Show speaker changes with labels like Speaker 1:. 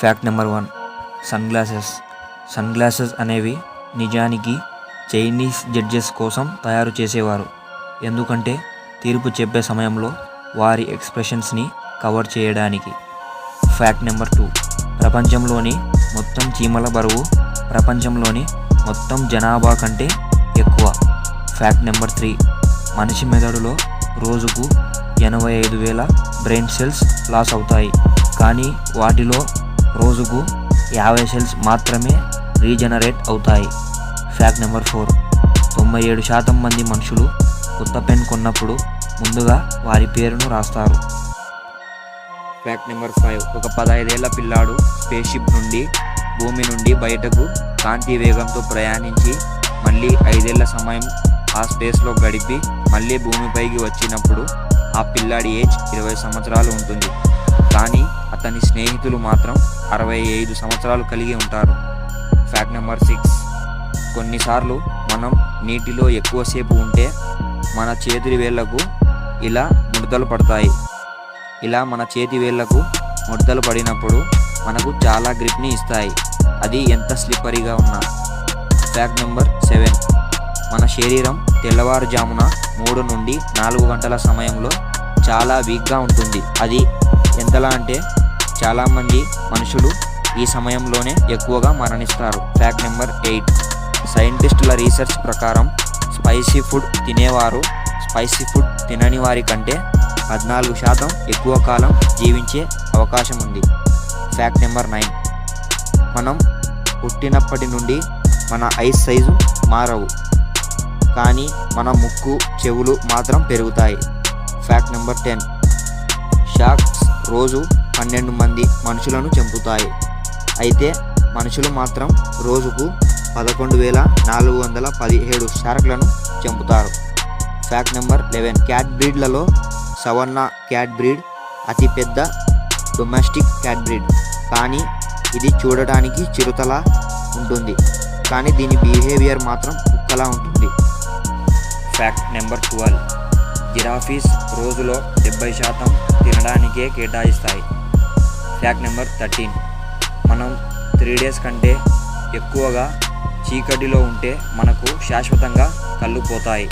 Speaker 1: Fact number 1, sun glasses అనేవి నిజానికి Chinese judges కోసం తయారు చేసేవారు. ఎందుకంటే తీర్పు చెప్పే సమయంలో వారి ఎక్స్ప్రెషన్స్ని కవర్ చేయడానికి. ఫ్యాక్ట్ నెంబర్ 2, ప్రపంచంలోని మొత్తం చీమల బరువు ప్రపంచంలోని మొత్తం జనాభా కంటే ఎక్కువ. ఫ్యాక్ట్ నెంబర్ 3, మనిషి మెదడులో రోజుకు 85,000 బ్రెయిన్ సెల్స్ లాస్ అవుతాయి, కానీ వాటిలో రోజుకు 50 సెల్స్ మాత్రమే రీజనరేట్ అవుతాయి. ఫ్యాక్ట్ నెంబర్ 4, 97% మంది మనుషులు కొత్త పెన్ కొన్నప్పుడు ముందుగా వారి పేరును రాస్తారు. ఫ్యాక్ట్ నెంబర్ 5, ఒక 15 ఏళ్ల పిల్లాడు స్పేస్షిప్ నుండి భూమి నుండి బయటకు కాంతి వేగంతో ప్రయాణించి మళ్ళీ 5 ఏళ్ల సమయం ఆ స్పేస్లో గడిపి మళ్ళీ భూమిపైకి వచ్చినప్పుడు ఆ పిల్లాడి ఏజ్ 20 సంవత్సరాలు ఉంటుంది, కానీ అతని స్నేహితులు మాత్రం 65 సంవత్సరాలు కలిగి ఉంటారు. ఫ్యాక్ట్ నెంబర్ 6, కొన్నిసార్లు మనం నీటిలో ఎక్కువసేపు ఉంటే మన చేతి వేళ్లకు ఇలా ముడతలు పడతాయి. ఇలా మన చేతి వేళ్లకు ముడతలు పడినప్పుడు మనకు చాలా గ్రిప్ని ఇస్తాయి, అది ఎంత స్లిప్పరీగా ఉన్నా. ఫ్యాక్ట్ నెంబర్ 7, మన శరీరం తెల్లవారుజామున 3 నుండి 4 గంటల సమయంలో చాలా వీక్గా ఉంటుంది. అది ఎంతలా అంటే చాలామంది మనుషులు ఈ సమయంలోనే ఎక్కువగా మరణిస్తారు. ఫ్యాక్ట్ నెంబర్ 8, సైంటిస్టుల రీసెర్చ్ ప్రకారం స్పైసీ ఫుడ్ తినేవారు స్పైసీ ఫుడ్ తినని వారి కంటే 14% ఎక్కువ కాలం జీవించే అవకాశం ఉంది. ఫ్యాక్ట్ నెంబర్ 9, మనం పుట్టినప్పటి నుండి మన ఐస్ సైజు మారవు, కానీ మన ముక్కు చెవులు మాత్రం పెరుగుతాయి. ఫ్యాక్ట్ నెంబర్ 10, షార్క్స్ రోజు 12 మంది మనుషులను చంపుతాయి, అయితే మనుషులు మాత్రం రోజుకు 11,417 షార్క్లను చంపుతారు. ఫ్యాక్ట్ నెంబర్ 11, క్యాట్ బ్రీడ్లలో సవన్నా క్యాట్ బ్రీడ్ అతిపెద్ద డొమెస్టిక్ క్యాట్ బ్రీడ్, కానీ ఇది చూడడానికి చిరుతలా ఉంటుంది, కానీ దీని బిహేవియర్ మాత్రం కుక్కలా ఉంటుంది. ఫ్యాక్ట్ నెంబర్ 12, జిరాఫీస్ రోజులో 70% తినడానికే కేటాయిస్తాయి. ఫ్యాక్ట్ నెంబర్ 13, మనం 3 days కంటే ఎక్కువగా చీకటిలో ఉంటే మనకు శాశ్వతంగా కళ్ళు పోతాయి.